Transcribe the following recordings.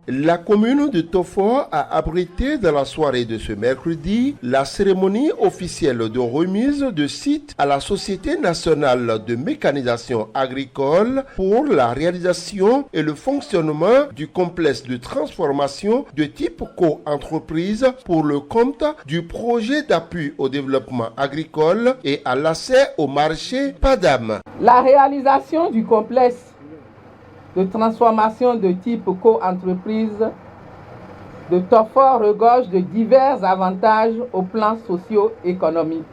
La commune de Tofor a abrité dans la soirée de ce mercredi la cérémonie officielle de remise de site à la Société nationale de mécanisation agricole pour la réalisation et le fonctionnement du complexe de transformation de type co-entreprise pour le compte du projet d'appui au développement agricole et à l'accès au marché PADAM. La réalisation du complexe de transformation de type co-entreprise de Tofor regorge de divers avantages au plan socio-économique.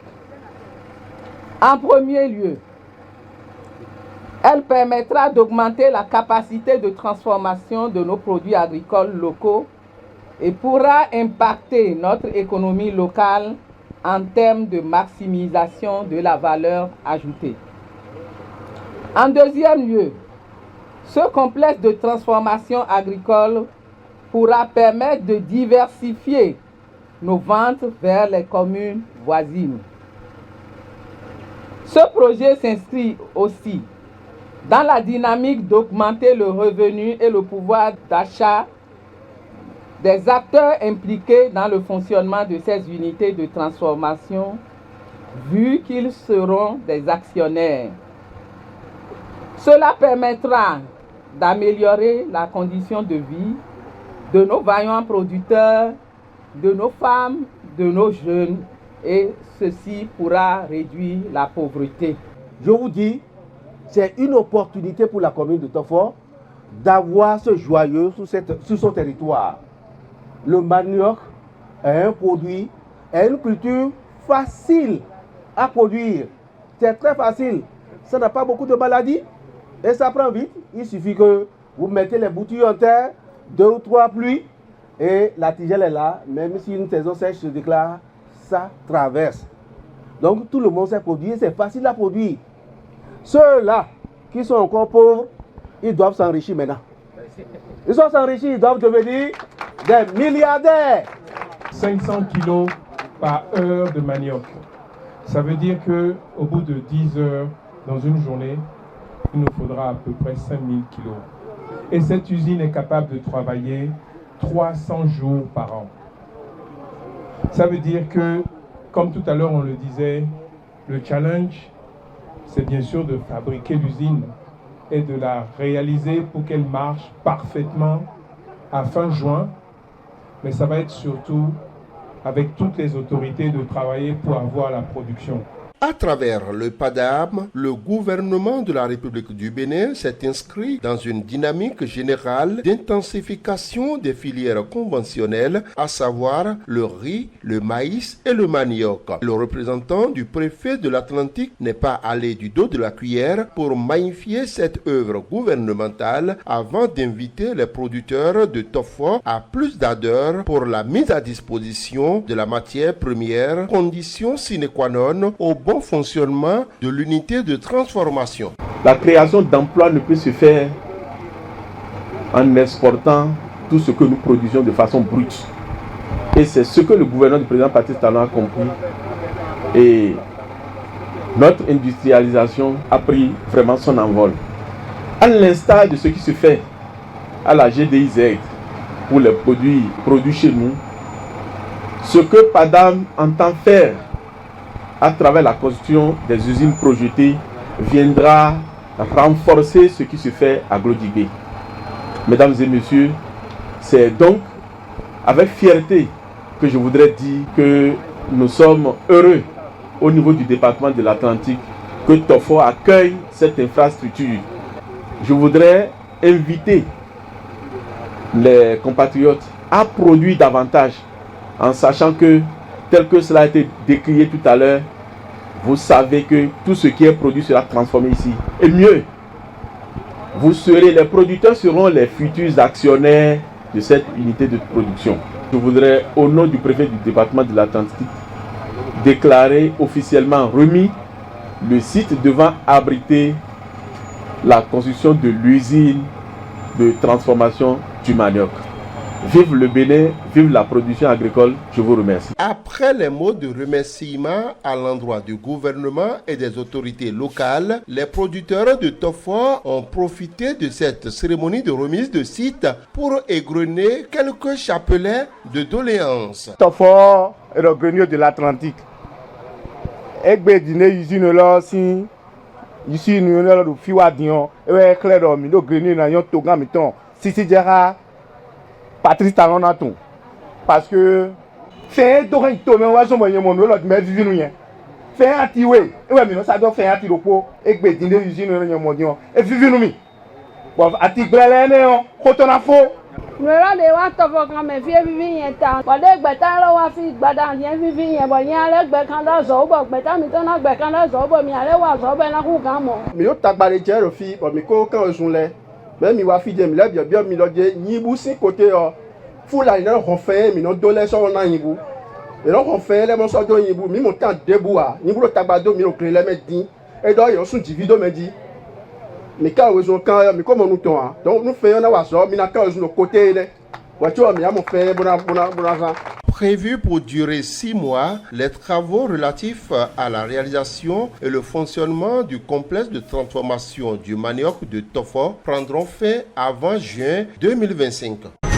En premier lieu, elle permettra d'augmenter la capacité de transformation de nos produits agricoles locaux et pourra impacter notre économie locale en termes de maximisation de la valeur ajoutée. En deuxième lieu, ce complexe de transformation agricole pourra permettre de diversifier nos ventes vers les communes voisines. Ce projet s'inscrit aussi dans la dynamique d'augmenter le revenu et le pouvoir d'achat des acteurs impliqués dans le fonctionnement de ces unités de transformation, vu qu'ils seront des actionnaires. Cela permettra d'améliorer la condition de vie de nos vaillants producteurs, de nos femmes, de nos jeunes, et ceci pourra réduire la pauvreté. Je vous dis, c'est une opportunité pour la commune de Tofor d'avoir ce joyau sur son territoire. Le manioc est un produit, est une culture facile à produire. C'est très facile. Ça n'a pas beaucoup de maladies. Et ça prend vite, il suffit que vous mettez les boutures en terre, 2 ou 3 pluies, et la tigelle est là, même si une saison sèche se déclare, ça traverse. Donc tout le monde sait produire, c'est facile à produire. Ceux-là qui sont encore pauvres, ils doivent s'enrichir maintenant. Ils doivent s'enrichir, ils doivent devenir des milliardaires. 500 kilos par heure de manioc. Ça veut dire qu'au bout de 10 heures dans une journée, il nous faudra à peu près 5000 kilos. Et cette usine est capable de travailler 300 jours par an. Ça veut dire que, comme tout à l'heure on le disait, le challenge, c'est bien sûr de fabriquer l'usine et de la réaliser pour qu'elle marche parfaitement à fin juin. Mais ça va être surtout avec toutes les autorités de travailler pour avoir la production. À travers le PADAM, le gouvernement de la République du Bénin s'est inscrit dans une dynamique générale d'intensification des filières conventionnelles, à savoir le riz, le maïs et le manioc. Le représentant du préfet de l'Atlantique n'est pas allé du dos de la cuillère pour magnifier cette œuvre gouvernementale avant d'inviter les producteurs de Tofor à plus d'ardeur pour la mise à disposition de la matière première, condition sine qua non au bon fonctionnement de l'unité de transformation. La création d'emplois ne peut se faire en exportant tout ce que nous produisions de façon brute. Et c'est ce que le gouvernement du président Patrice Talon a compris. Et notre industrialisation a pris vraiment son envol. À l'instar de ce qui se fait à la GDIZ pour les produits chez nous, ce que PADAM entend faire à travers la construction des usines projetées viendra renforcer ce qui se fait à Glodigué. Mesdames et messieurs, c'est donc avec fierté que je voudrais dire que nous sommes heureux au niveau du département de l'Atlantique que Tofor accueille cette infrastructure. Je voudrais inviter les compatriotes à produire davantage en sachant que, tel que cela a été décrié tout à l'heure, vous savez que tout ce qui est produit sera transformé ici. Et mieux, les producteurs seront les futurs actionnaires de cette unité de production. Je voudrais, au nom du préfet du département de l'Atlantique, déclarer officiellement remis le site devant abriter la construction de l'usine de transformation du manioc. Vive le Bénin, vive la production agricole. Je vous remercie. Après les mots de remerciement à l'endroit du gouvernement et des autorités locales, les producteurs de Tofor ont profité de cette cérémonie de remise de site pour égrener quelques chapelets de doléances. Tofor est le grenier de l'Atlantique. Egbe dîner usine là si ici nous là le fiwa dion et clair do mi do grenier na yon togan mi ton Sisi Diarra Patrice Talon na ton parce que fait do ren to me wa so mo yen mo no lo me vivi nu yen fait anti we e we mi no sa do fait anti lopo egbe dîner usine na yon mo dion e vivi nu mi bon ati grele ne on ko to na fo Mera de wa Tofor kan me fie vivi yen ta. Wa de gbe ta lo wa fi gbada yen vivi yen bo yen ale gbe kan da zo bo gbe ta mi to na gbe kan da zo bo mi ale wa zo be na ku kan mo. Mi yo tagbare je ro fi bo mi ko kan osun le. Me mi wa fi je mi le bio mi lo je yin bu si kote o. Fula ni no fe mi no do le so na yin bu. E no fe le mo so do yin bu mi mo tan debu a. Yin bu lo tagbado mi o kire le me din. E do yo sun divido me di. Mi ka osun kan mi ko mo nu ton a. Donc nous faisons na wa so mi na ka osun no côté le. Wa tu mi a mo fe bona ça. Prévu pour durer 6 mois, les travaux relatifs à la réalisation et le fonctionnement du complexe de transformation du manioc de Tofor prendront fin avant juin 2025.